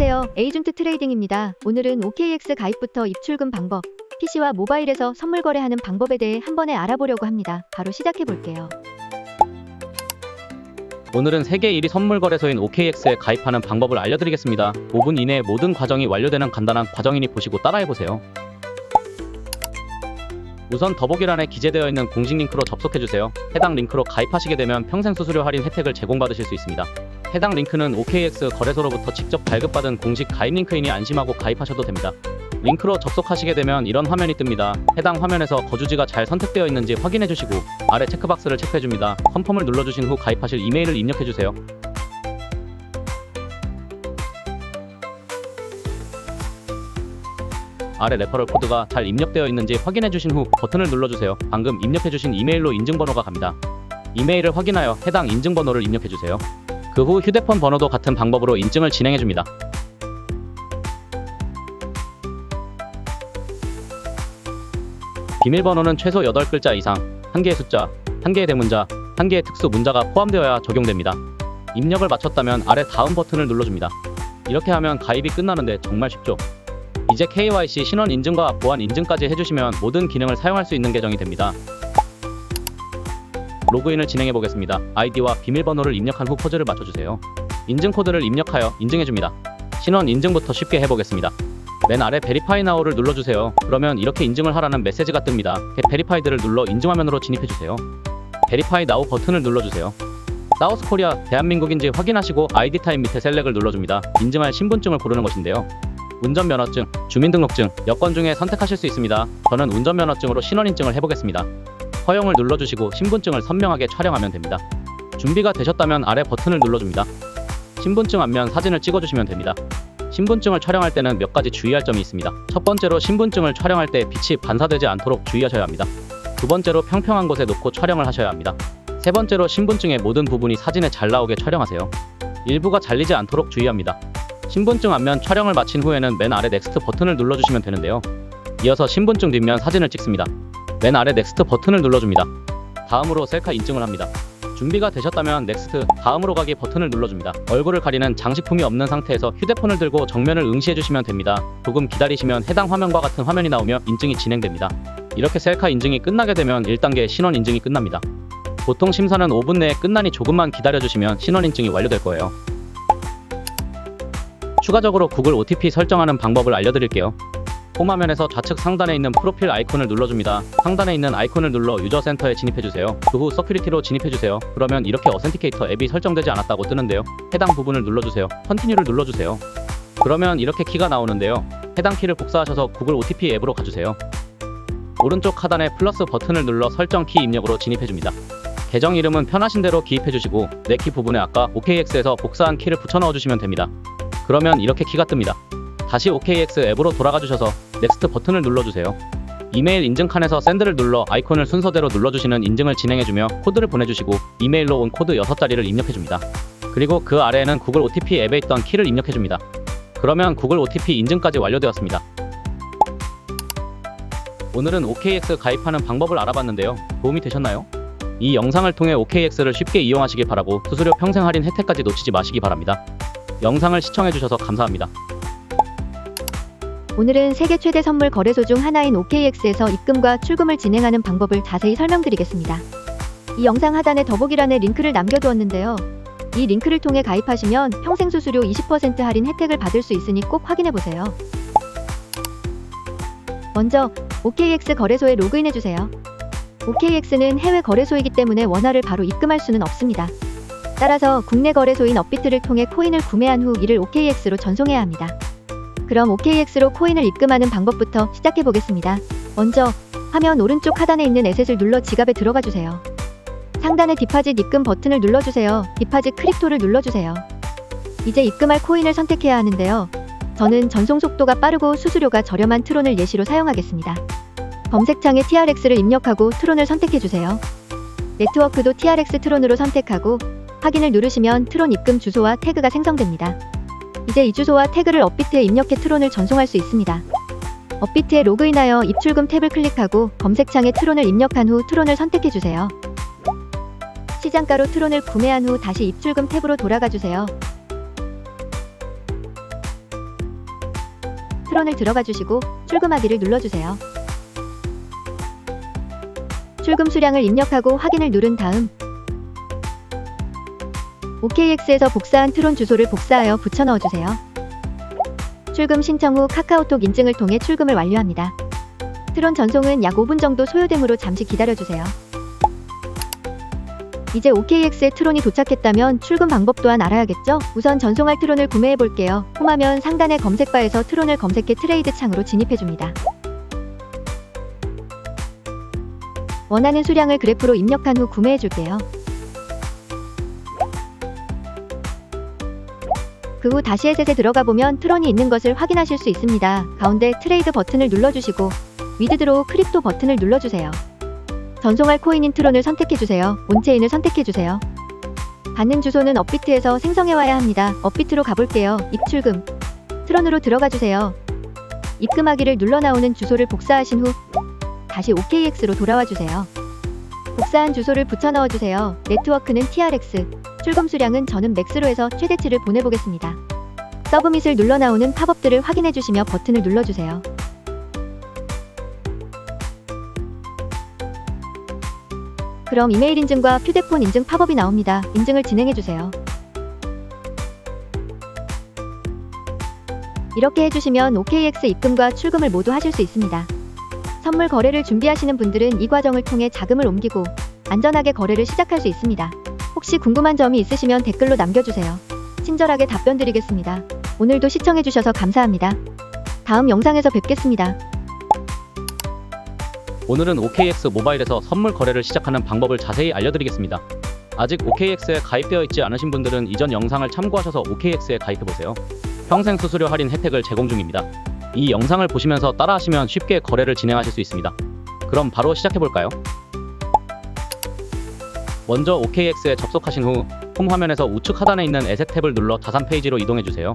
안녕하세요. 에이전트 트레이딩입니다. 오늘은 OKX 가입부터 입출금 방법, PC와 모바일에서 선물 거래하는 방법에 대해 한 번에 알아보려고 합니다. 바로 시작해 볼게요. 오늘은 세계 1위 선물 거래소인 OKX에 가입하는 방법을 알려드리겠습니다. 5분 이내에 모든 과정이 완료되는 간단한 과정이니 보시고 따라해보세요. 우선 더보기란에 기재되어 있는 공식 링크로 접속해주세요. 해당 링크로 가입하시게 되면 평생 수수료 할인 혜택을 제공받으실 수 있습니다. 해당 링크는 OKX 거래소로부터 직접 발급받은 공식 가입 링크이니 안심하고 가입하셔도 됩니다. 링크로 접속하시게 되면 이런 화면이 뜹니다. 해당 화면에서 거주지가 잘 선택되어 있는지 확인해주시고 아래 체크박스를 체크해줍니다. 컨펌을 눌러주신 후 가입하실 이메일을 입력해주세요. 아래 레퍼럴 코드가 잘 입력되어 있는지 확인해주신 후 버튼을 눌러주세요. 방금 입력해주신 이메일로 인증번호가 갑니다. 이메일을 확인하여 해당 인증번호를 입력해주세요. 그 후 휴대폰 번호도 같은 방법으로 인증을 진행해줍니다. 비밀번호는 최소 8글자 이상, 1개의 숫자, 1개의 대문자, 1개의 특수 문자가 포함되어야 적용됩니다. 입력을 마쳤다면 아래 다음 버튼을 눌러줍니다. 이렇게 하면 가입이 끝나는데 정말 쉽죠? 이제 KYC 신원 인증과 보안 인증까지 해주시면 모든 기능을 사용할 수 있는 계정이 됩니다. 로그인을 진행해 보겠습니다. 아이디와 비밀번호를 입력한 후 포즈를 맞춰주세요. 인증 코드를 입력하여 인증해줍니다. 신원 인증부터 쉽게 해보겠습니다. 맨 아래 베리파이 나우를 눌러주세요. 그러면 이렇게 인증을 하라는 메시지가 뜹니다. Get Verified를 눌러 인증 화면으로 진입해주세요. 베리파이 나우 버튼을 눌러주세요. 사우스 코리아 대한민국인지 확인하시고 아이디 타입 밑에 셀렉을 눌러줍니다. 인증할 신분증을 고르는 것인데요. 운전면허증, 주민등록증, 여권 중에 선택하실 수 있습니다. 저는 운전면허증으로 신원인증을 해보겠습니다. 허용을 눌러주시고 신분증을 선명하게 촬영하면 됩니다. 준비가 되셨다면 아래 버튼을 눌러줍니다. 신분증 앞면 사진을 찍어주시면 됩니다. 신분증을 촬영할 때는 몇 가지 주의할 점이 있습니다. 첫 번째로 신분증을 촬영할 때 빛이 반사되지 않도록 주의하셔야 합니다. 두 번째로 평평한 곳에 놓고 촬영을 하셔야 합니다. 세 번째로 신분증의 모든 부분이 사진에 잘 나오게 촬영하세요. 일부가 잘리지 않도록 주의합니다. 신분증 앞면 촬영을 마친 후에는 맨 아래 넥스트 버튼을 눌러주시면 되는데요. 이어서 신분증 뒷면 사진을 찍습니다. 맨 아래 넥스트 버튼을 눌러줍니다. 다음으로 셀카 인증을 합니다. 준비가 되셨다면 넥스트, 다음으로 가기 버튼을 눌러줍니다. 얼굴을 가리는 장식품이 없는 상태에서 휴대폰을 들고 정면을 응시해주시면 됩니다. 조금 기다리시면 해당 화면과 같은 화면이 나오며 인증이 진행됩니다. 이렇게 셀카 인증이 끝나게 되면 1단계 신원 인증이 끝납니다. 보통 심사는 5분 내에 끝나니 조금만 기다려주시면 신원 인증이 완료될 거예요. 추가적으로 구글 OTP 설정하는 방법을 알려드릴게요. 홈 화면에서 좌측 상단에 있는 프로필 아이콘을 눌러줍니다. 상단에 있는 아이콘을 눌러 유저 센터에 진입해주세요. 그 후 서큐리티로 진입해주세요. 그러면 이렇게 어센티케이터 앱이 설정되지 않았다고 뜨는데요. 해당 부분을 눌러주세요. 컨티뉴를 눌러주세요. 그러면 이렇게 키가 나오는데요. 해당 키를 복사하셔서 구글 OTP 앱으로 가주세요. 오른쪽 하단에 플러스 버튼을 눌러 설정 키 입력으로 진입해줍니다. 계정 이름은 편하신 대로 기입해주시고 내 키 부분에 아까 OKX에서 복사한 키를 붙여 넣어주시면 됩니다. 그러면 이렇게 키가 뜹니다. 다시 OKX 앱으로 돌아가 주셔서 넥스트 버튼을 눌러주세요. 이메일 인증 칸에서 샌드를 눌러 아이콘을 순서대로 눌러주시는 인증을 진행해주며 코드를 보내주시고 이메일로 온 코드 6자리를 입력해줍니다. 그리고 그 아래에는 구글 OTP 앱에 있던 키를 입력해줍니다. 그러면 구글 OTP 인증까지 완료되었습니다. 오늘은 OKX 가입하는 방법을 알아봤는데요. 도움이 되셨나요? 이 영상을 통해 OKX를 쉽게 이용하시길 바라고 수수료 평생 할인 혜택까지 놓치지 마시기 바랍니다. 영상을 시청해주셔서 감사합니다. 오늘은 세계 최대 선물 거래소 중 하나인 OKX에서 입금과 출금을 진행하는 방법을 자세히 설명드리겠습니다. 이 영상 하단에 더보기란에 링크를 남겨두었는데요. 이 링크를 통해 가입하시면 평생 수수료 20% 할인 혜택을 받을 수 있으니 꼭 확인해보세요. 먼저 OKX 거래소에 로그인해주세요. OKX는 해외 거래소이기 때문에 원화를 바로 입금할 수는 없습니다. 따라서 국내 거래소인 업비트를 통해 코인을 구매한 후 이를 OKX로 전송해야 합니다. 그럼 OKX로 코인을 입금하는 방법부터 시작해 보겠습니다. 먼저 화면 오른쪽 하단에 있는 에셋을 눌러 지갑에 들어가 주세요. 상단의 디파짓 입금 버튼을 눌러주세요. 디파짓 크립토를 눌러주세요. 이제 입금할 코인을 선택해야 하는데요. 저는 전송 속도가 빠르고 수수료가 저렴한 트론을 예시로 사용하겠습니다. 검색창에 TRX를 입력하고 트론을 선택해주세요. 네트워크도 TRX 트론으로 선택하고 확인을 누르시면 트론 입금 주소와 태그가 생성됩니다. 이제 이 주소와 태그를 업비트에 입력해 트론을 전송할 수 있습니다. 업비트에 로그인하여 입출금 탭을 클릭하고 검색창에 트론을 입력한 후 트론을 선택해주세요. 시장가로 트론을 구매한 후 다시 입출금 탭으로 돌아가주세요. 트론을 들어가 주시고 출금하기를 눌러주세요. 출금 수량을 입력하고 확인을 누른 다음 OKX에서 복사한 트론 주소를 복사하여 붙여 넣어주세요. 출금 신청 후 카카오톡 인증을 통해 출금을 완료합니다. 트론 전송은 약 5분 정도 소요되므로 잠시 기다려주세요. 이제 OKX에 트론이 도착했다면 출금 방법 또한 알아야겠죠? 우선 전송할 트론을 구매해 볼게요. 홈화면 상단의 검색바에서 트론을 검색해 트레이드 창으로 진입해줍니다. 원하는 수량을 그래프로 입력한 후 구매해 줄게요. 그 후 다시 에셋에 들어가 보면 트론이 있는 것을 확인하실 수 있습니다. 가운데 트레이드 버튼을 눌러주시고 위드드로우 크립토 버튼을 눌러주세요. 전송할 코인인 트론을 선택해주세요. 온체인을 선택해주세요. 받는 주소는 업비트에서 생성해와야 합니다. 업비트로 가볼게요. 입출금 트론으로 들어가주세요. 입금하기를 눌러 나오는 주소를 복사하신 후 다시 OKX로 돌아와주세요. 복사한 주소를 붙여 넣어주세요. 네트워크는 TRX, 출금 수량은 저는 맥스로 해서 최대치를 보내보겠습니다. 서브밋을 눌러 나오는 팝업들을 확인해주시며 버튼을 눌러주세요. 그럼 이메일 인증과 휴대폰 인증 팝업이 나옵니다. 인증을 진행해주세요. 이렇게 해주시면 OKX 입금과 출금을 모두 하실 수 있습니다. 선물 거래를 준비하시는 분들은 이 과정을 통해 자금을 옮기고 안전하게 거래를 시작할 수 있습니다. 혹시 궁금한 점이 있으시면 댓글로 남겨주세요. 친절하게 답변 드리겠습니다. 오늘도 시청해주셔서 감사합니다. 다음 영상에서 뵙겠습니다. 오늘은 OKX 모바일에서 선물 거래를 시작하는 방법을 자세히 알려드리겠습니다. 아직 OKX에 가입되어 있지 않으신 분들은 이전 영상을 참고하셔서 OKX에 가입해보세요. 평생 수수료 할인 혜택을 제공 중입니다. 이 영상을 보시면서 따라하시면 쉽게 거래를 진행하실 수 있습니다. 그럼 바로 시작해볼까요? 먼저 OKX에 접속하신 후 홈 화면에서 우측 하단에 있는 에셋 탭을 눌러 자산 페이지로 이동해주세요.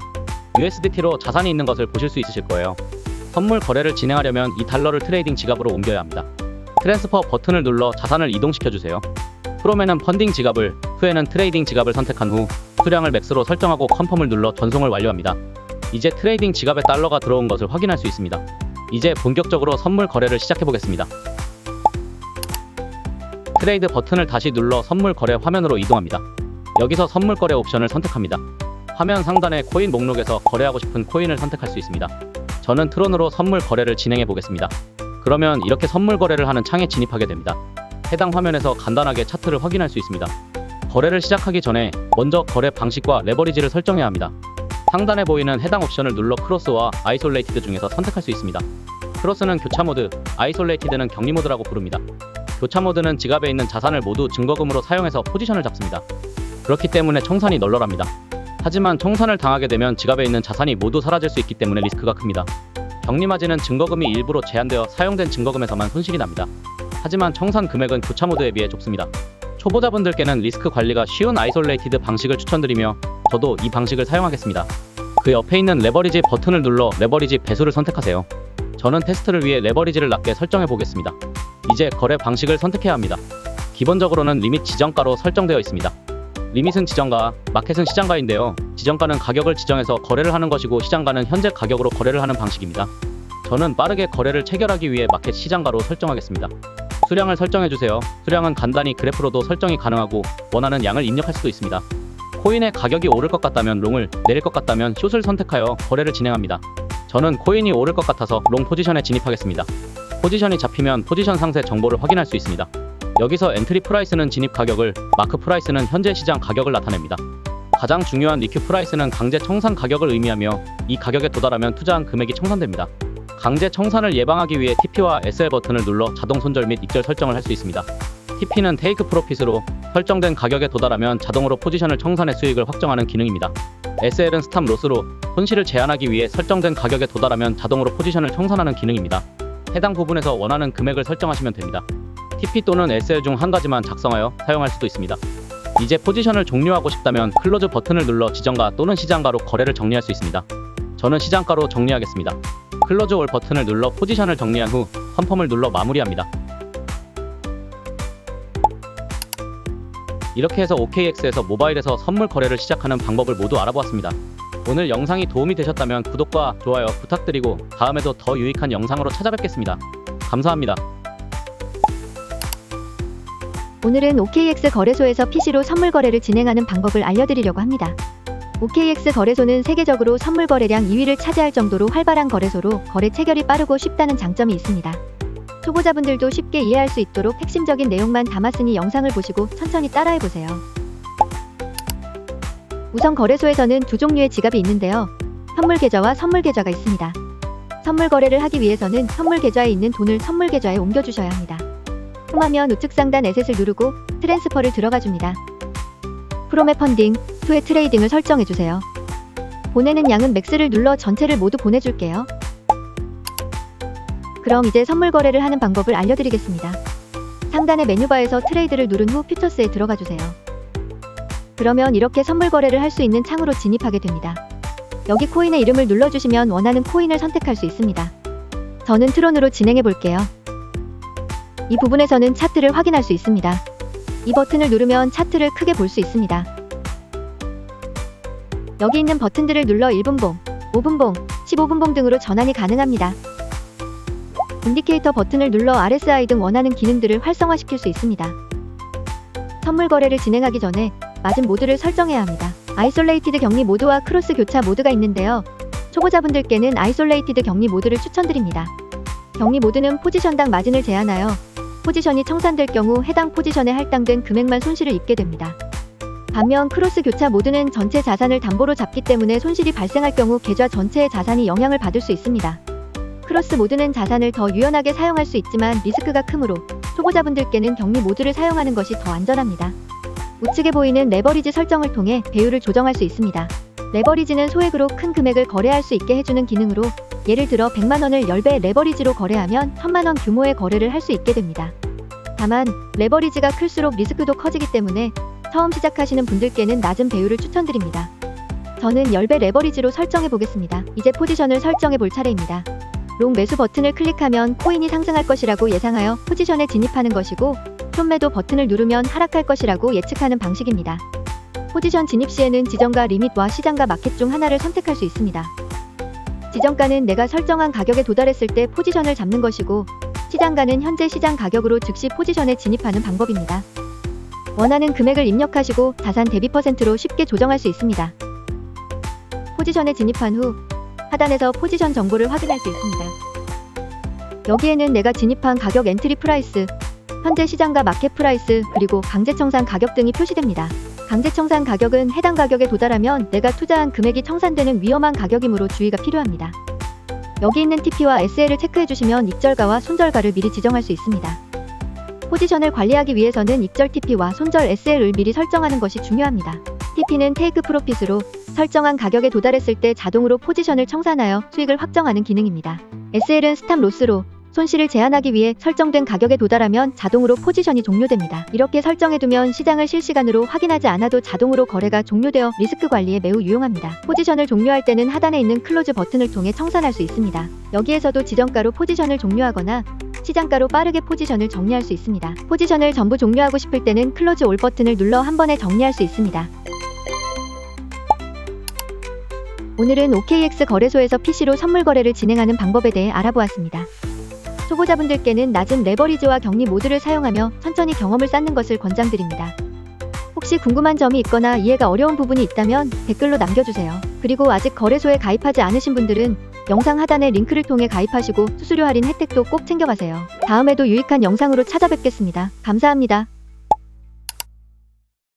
USDT로 자산이 있는 것을 보실 수 있으실 거예요. 선물 거래를 진행하려면 이 달러를 트레이딩 지갑으로 옮겨야 합니다. 트랜스퍼 버튼을 눌러 자산을 이동시켜주세요. 프롬에는 펀딩 지갑을, 후에는 트레이딩 지갑을 선택한 후 수량을 맥스로 설정하고 컨펌을 눌러 전송을 완료합니다. 이제 트레이딩 지갑에 달러가 들어온 것을 확인할 수 있습니다. 이제 본격적으로 선물 거래를 시작해보겠습니다. 트레이드 버튼을 다시 눌러 선물 거래 화면으로 이동합니다. 여기서 선물 거래 옵션을 선택합니다. 화면 상단의 코인 목록에서 거래하고 싶은 코인을 선택할 수 있습니다. 저는 트론으로 선물 거래를 진행해 보겠습니다. 그러면 이렇게 선물 거래를 하는 창에 진입하게 됩니다. 해당 화면에서 간단하게 차트를 확인할 수 있습니다. 거래를 시작하기 전에 먼저 거래 방식과 레버리지를 설정해야 합니다. 상단에 보이는 해당 옵션을 눌러 크로스와 아이솔레이티드 중에서 선택할 수 있습니다. 크로스는 교차 모드, 아이솔레이티드는 격리 모드라고 부릅니다. 교차 모드는 지갑에 있는 자산을 모두 증거금으로 사용해서 포지션을 잡습니다. 그렇기 때문에 청산이 널널합니다. 하지만 청산을 당하게 되면 지갑에 있는 자산이 모두 사라질 수 있기 때문에 리스크가 큽니다. 격리마진은 증거금이 일부러 제한되어 사용된 증거금에서만 손실이 납니다. 하지만 청산 금액은 교차 모드에 비해 좁습니다. 초보자분들께는 리스크 관리가 쉬운 아이솔레이티드 방식을 추천드리며 저도 이 방식을 사용하겠습니다. 그 옆에 있는 레버리지 버튼을 눌러 레버리지 배수를 선택하세요. 저는 테스트를 위해 레버리지를 낮게 설정해 보겠습니다. 이제 거래 방식을 선택해야 합니다. 기본적으로는 리밋 지정가로 설정되어 있습니다. 리밋은 지정가, 마켓은 시장가인데요. 지정가는 가격을 지정해서 거래를 하는 것이고 시장가는 현재 가격으로 거래를 하는 방식입니다. 저는 빠르게 거래를 체결하기 위해 마켓 시장가로 설정하겠습니다. 수량을 설정해주세요. 수량은 간단히 그래프로도 설정이 가능하고 원하는 양을 입력할 수도 있습니다. 코인의 가격이 오를 것 같다면 롱을, 내릴 것 같다면 숏을 선택하여 거래를 진행합니다. 저는 코인이 오를 것 같아서 롱 포지션에 진입하겠습니다. 포지션이 잡히면 포지션 상세 정보를 확인할 수 있습니다. 여기서 엔트리 프라이스는 진입 가격을, 마크 프라이스는 현재 시장 가격을 나타냅니다. 가장 중요한 리큐 프라이스는 강제 청산 가격을 의미하며 이 가격에 도달하면 투자한 금액이 청산됩니다. 강제 청산을 예방하기 위해 TP와 SL 버튼을 눌러 자동 손절 및 익절 설정을 할 수 있습니다. TP는 테이크 프로핏으로 설정된 가격에 도달하면 자동으로 포지션을 청산해 수익을 확정하는 기능입니다. SL은 스탑 로스로 손실을 제한하기 위해 설정된 가격에 도달하면 자동으로 포지션을 청산하는 기능입니다. 해당 부분에서 원하는 금액을 설정하시면 됩니다. TP 또는 SL 중 한 가지만 작성하여 사용할 수도 있습니다. 이제 포지션을 종료하고 싶다면 클로즈 버튼을 눌러 지정가 또는 시장가로 거래를 정리할 수 있습니다. 저는 시장가로 정리하겠습니다. 클로즈 올 버튼을 눌러 포지션을 정리한 후 컨펌을 눌러 마무리합니다. 이렇게 해서 OKX에서 모바일에서 선물 거래를 시작하는 방법을 모두 알아보았습니다. 오늘 영상이 도움이 되셨다면 구독과 좋아요 부탁드리고 다음에도 더 유익한 영상으로 찾아뵙겠습니다. 감사합니다. 오늘은 OKX 거래소에서 PC로 선물 거래를 진행하는 방법을 알려드리려고 합니다. OKX 거래소는 세계적으로 선물 거래량 2위를 차지할 정도로 활발한 거래소로 거래 체결이 빠르고 쉽다는 장점이 있습니다. 초보자분들도 쉽게 이해할 수 있도록 핵심적인 내용만 담았으니 영상을 보시고 천천히 따라해보세요. 우선 거래소에서는 두 종류의 지갑이 있는데요. 현물 계좌와 선물 계좌가 있습니다. 선물 거래를 하기 위해서는 현물 계좌에 있는 돈을 선물 계좌에 옮겨주셔야 합니다. 통화면 우측 상단 에셋을 누르고 트랜스퍼를 들어가줍니다. 프롬의 펀딩, 투의 트레이딩을 설정해주세요. 보내는 양은 맥스를 눌러 전체를 모두 보내줄게요. 그럼 이제 선물 거래를 하는 방법을 알려드리겠습니다. 상단의 메뉴바에서 트레이드를 누른 후 퓨처스에 들어가주세요. 그러면 이렇게 선물 거래를 할 수 있는 창으로 진입하게 됩니다. 여기 코인의 이름을 눌러주시면 원하는 코인을 선택할 수 있습니다. 저는 트론으로 진행해 볼게요. 이 부분에서는 차트를 확인할 수 있습니다. 이 버튼을 누르면 차트를 크게 볼 수 있습니다. 여기 있는 버튼들을 눌러 1분봉, 5분봉, 15분봉 등으로 전환이 가능합니다. 인디케이터 버튼을 눌러 RSI 등 원하는 기능들을 활성화시킬 수 있습니다. 선물 거래를 진행하기 전에 맞은 모드를 설정해야 합니다. 아이솔레이티드 격리 모드와 크로스 교차 모드가 있는데요. 초보자분들께는 아이솔레이티드 격리 모드를 추천드립니다. 격리 모드는 포지션당 마진을 제한하여 포지션이 청산될 경우 해당 포지션에 할당된 금액만 손실을 입게 됩니다. 반면 크로스 교차 모드는 전체 자산을 담보로 잡기 때문에 손실이 발생할 경우 계좌 전체의 자산이 영향을 받을 수 있습니다. 크로스 모드는 자산을 더 유연하게 사용할 수 있지만 리스크가 크므로 초보자분들께는 격리 모드를 사용하는 것이 더 안전합니다. 우측에 보이는 레버리지 설정을 통해 배율을 조정할 수 있습니다. 레버리지는 소액으로 큰 금액을 거래할 수 있게 해주는 기능으로 예를 들어 100만원을 10배 레버리지로 거래하면 1000만원 규모의 거래를 할 수 있게 됩니다. 다만 레버리지가 클수록 리스크도 커지기 때문에 처음 시작하시는 분들께는 낮은 배율을 추천드립니다. 저는 10배 레버리지로 설정해 보겠습니다. 이제 포지션을 설정해 볼 차례입니다. 롱 매수 버튼을 클릭하면 코인이 상승할 것이라고 예상하여 포지션에 진입하는 것이고 숏 매도 버튼을 누르면 하락할 것이라고 예측하는 방식입니다. 포지션 진입 시에는 지정가 리밋과 시장가 마켓 중 하나를 선택할 수 있습니다. 지정가는 내가 설정한 가격에 도달했을 때 포지션을 잡는 것이고 시장가는 현재 시장 가격으로 즉시 포지션에 진입하는 방법입니다. 원하는 금액을 입력하시고 자산 대비 %로 쉽게 조정할 수 있습니다. 포지션에 진입한 후 하단에서 포지션 정보를 확인할 수 있습니다. 여기에는 내가 진입한 가격 엔트리 프라이스, 현재 시장가 마켓 프라이스, 그리고 강제 청산 가격 등이 표시됩니다. 강제 청산 가격은 해당 가격에 도달하면 내가 투자한 금액이 청산되는 위험한 가격이므로 주의가 필요합니다. 여기 있는 TP와 SL을 체크해주시면 익절가와 손절가를 미리 지정할 수 있습니다. 포지션을 관리하기 위해서는 익절 TP와 손절 SL을 미리 설정하는 것이 중요합니다. TP는 테이크 프로핏으로 설정한 가격에 도달했을 때 자동으로 포지션을 청산하여 수익을 확정하는 기능입니다. SL은 스탑 로스로 손실을 제한하기 위해 설정된 가격에 도달하면 자동으로 포지션이 종료됩니다. 이렇게 설정해두면 시장을 실시간으로 확인하지 않아도 자동으로 거래가 종료되어 리스크 관리에 매우 유용합니다. 포지션을 종료할 때는 하단에 있는 클로즈 버튼을 통해 청산할 수 있습니다. 여기에서도 지정가로 포지션을 종료하거나 시장가로 빠르게 포지션을 정리할 수 있습니다. 포지션을 전부 종료하고 싶을 때는 클로즈 올 버튼을 눌러 한 번에 정리할 수 있습니다. 오늘은 OKX 거래소에서 PC로 선물 거래를 진행하는 방법에 대해 알아보았습니다. 초보자분들께는 낮은 레버리지와 격리 모드를 사용하며 천천히 경험을 쌓는 것을 권장드립니다. 혹시 궁금한 점이 있거나 이해가 어려운 부분이 있다면 댓글로 남겨주세요. 그리고 아직 거래소에 가입하지 않으신 분들은 영상 하단의 링크를 통해 가입하시고 수수료 할인 혜택도 꼭 챙겨가세요. 다음에도 유익한 영상으로 찾아뵙겠습니다. 감사합니다.